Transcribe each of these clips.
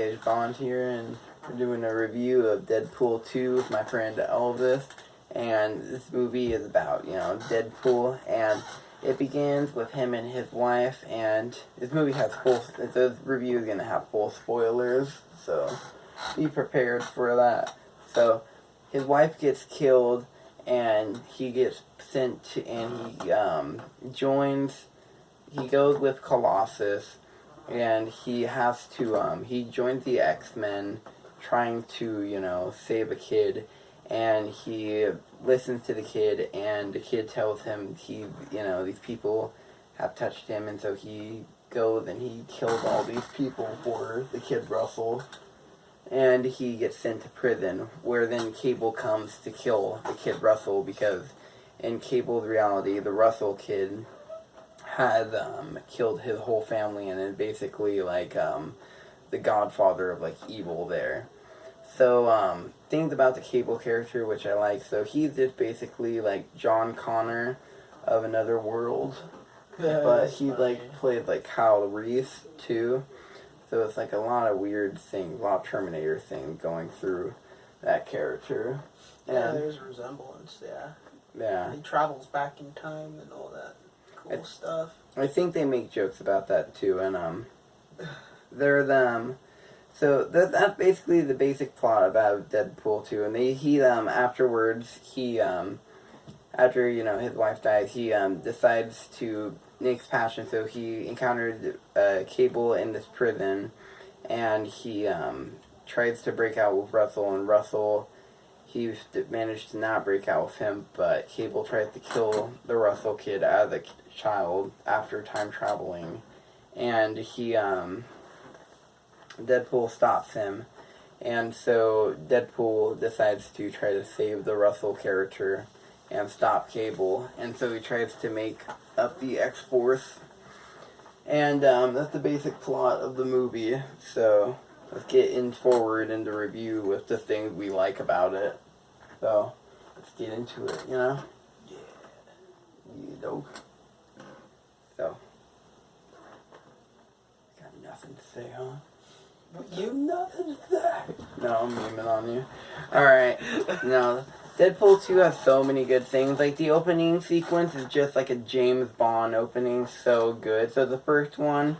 Sage Bond here, and we're doing a review of Deadpool 2 with my friend Elvis. And this movie is about, Deadpool, and it begins with him and his wife, and this movie has this review is going to have full spoilers, so be prepared for that. So, his wife gets killed, and he gets sent to, and he goes with Colossus, and he has to, he joins the X-Men trying to, save a kid, and he listens to the kid, and the kid tells him these people have touched him, and so he goes and he kills all these people for the kid Russell, and he gets sent to prison, where then Cable comes to kill the kid Russell, because in Cable's reality, the Russell kid had killed his whole family and is basically like the godfather of like evil there. So things about the Cable character which I like. So he's just basically like John Connor of another world, but he like played like Kyle Reese too. So it's like a lot of weird things, a lot of Terminator things going through that character. Yeah, there's a resemblance. Yeah. He travels back in time and all that. Cool stuff. I think they make jokes about that too, and they're them. So that's basically the basic plot about Deadpool 2, and afterwards after his wife dies, he decides to makes passion. So he encountered Cable in this prison, and he tries to break out with Russell, and Russell, he managed to not break out with him, but Cable tries to kill the Russell kid as a child after time traveling, and Deadpool stops him, and so Deadpool decides to try to save the Russell character and stop Cable, and so he tries to make up the X-Force, and that's the basic plot of the movie. So let's get forward into review with the things we like about it. So let's get into it, Yeah. So got nothing to say, huh? You nothing to say. No, I'm memeing on you. Alright, no. Deadpool 2 has so many good things. Like, the opening sequence is just like a James Bond opening, so good. So the first one,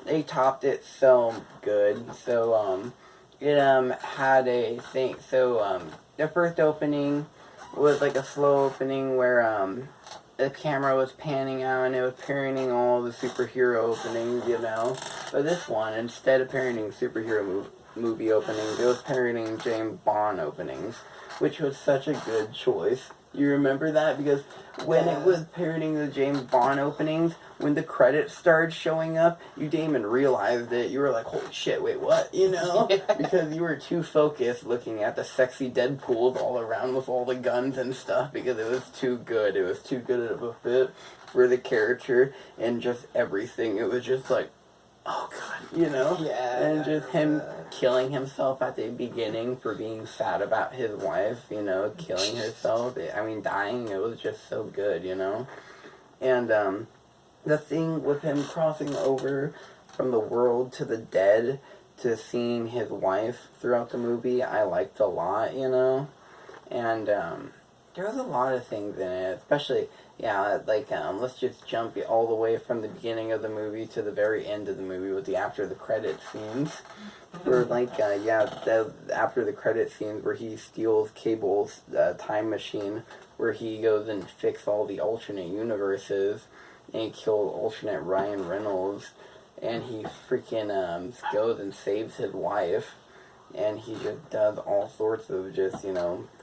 they topped it so good. So, it had a thing. So, the first opening was like a slow opening where, the camera was panning out and it was parodying all the superhero openings, But this one, instead of parodying superhero movie openings, it was parodying James Bond openings, which was such a good choice. You remember that? Because when it was parodying the James Bond openings, when the credits started showing up, you didn't even realize it. You were like, holy shit, wait, what? Because you were too focused looking at the sexy Deadpools all around with all the guns and stuff, because it was too good. It was too good of a fit for the character and just everything. It was just like, oh god, Yeah. And just him killing himself at the beginning for being sad about his wife, killing herself. Dying. It was just so good, And the thing with him crossing over from the world to the dead to seeing his wife throughout the movie, I liked a lot, And there was a lot of things in it, especially, let's just jump all the way from the beginning of the movie to the very end of the movie with the after the credit scenes. Where, after the credit scenes where he steals Cable's time machine, where he goes and fixes all the alternate universes, and he kills alternate Ryan Reynolds, and he freaking goes and saves his wife, and he just does all sorts of just,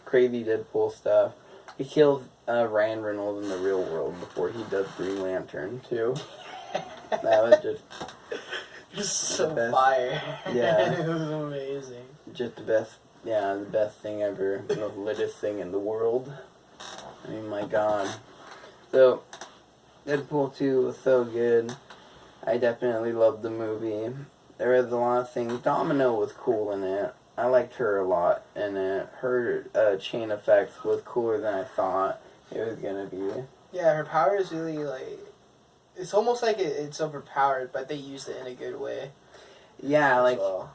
crazy Deadpool stuff. He kills Ryan Reynolds in the real world before he does Green Lantern, too. That was just so fire. Yeah. It was amazing. Just the best thing ever. The littest thing in the world. My god. So, Deadpool 2 was so good. I definitely loved the movie. There was a lot of things. Domino was cool in it. I liked her a lot in it. Her chain effects was cooler than I thought it was gonna be. Yeah, her power is really it's almost like it's overpowered, but they used it in a good way. Yeah, well.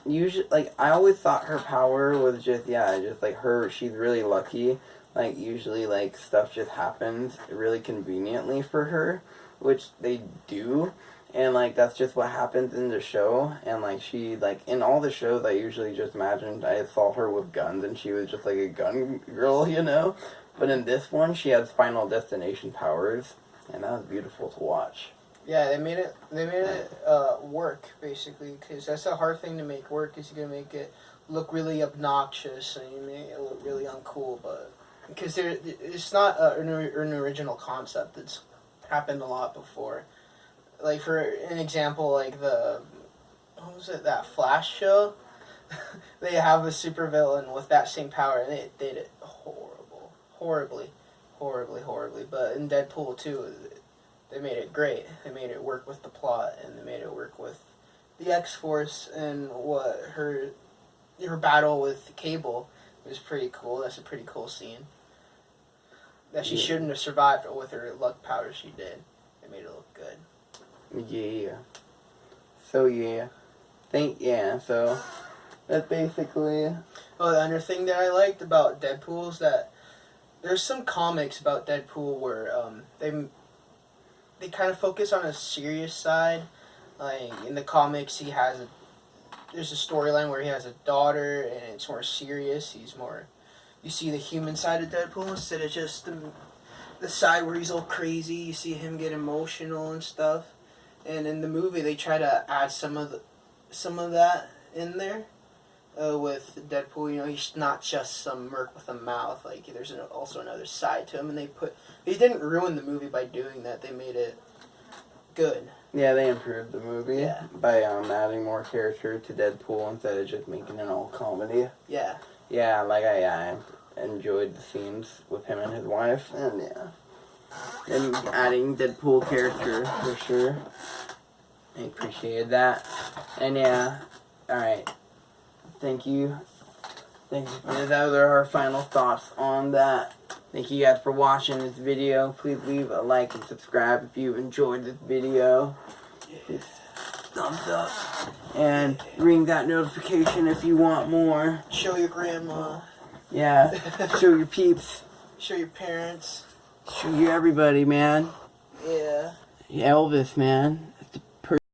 usually, like, I always thought her power was just like her, she's really lucky. Like, usually, like, stuff just happens really conveniently for her, which they do. And, like, that's just what happens in the show. And, like, she, like, in all the shows, I usually just imagined I saw her with guns and she was just, like, a gun girl, you know? But in this one, she has Final Destination powers. And that was beautiful to watch. Yeah, they made it work, basically, because that's a hard thing to make work, is you're going to make it look really obnoxious, and you make it look really uncool, but, because it's not an original concept that's happened a lot before. Like, for an example, like what was it, that Flash show? They have a supervillain with that same power, and they did it horribly, but in Deadpool 2, they made it great. They made it work with the plot, and they made it work with the X-Force, and what her battle with Cable was pretty cool. That's a pretty cool scene. That she shouldn't have survived with her luck powers she did. They made it look good. Yeah. So, so that's basically... Oh, the other thing that I liked about Deadpool is that there's some comics about Deadpool where they kind of focus on a serious side. Like, in the comics, there's a storyline where he has a daughter, and it's more serious. You see the human side of Deadpool instead of just the side where he's all crazy. You see him get emotional and stuff. And in the movie, they try to add some of that in there with Deadpool. You know, he's not just some merc with a mouth. Like, there's also another side to him, and they didn't ruin the movie by doing that. They made it good. Yeah, they improved the movie by adding more character to Deadpool instead of just making it all comedy. Yeah. Yeah, like I enjoyed the scenes with him and his wife, and and adding Deadpool character for sure. I appreciated that, and alright. Thank you. Those are our final thoughts on that. Thank you guys for watching this video. Please leave a like and subscribe if you enjoyed this video. Please thumbs up. And ring that notification if you want more. Show your grandma. Yeah. Show your peeps. Show your parents. Show you everybody, man. Yeah. Elvis, man.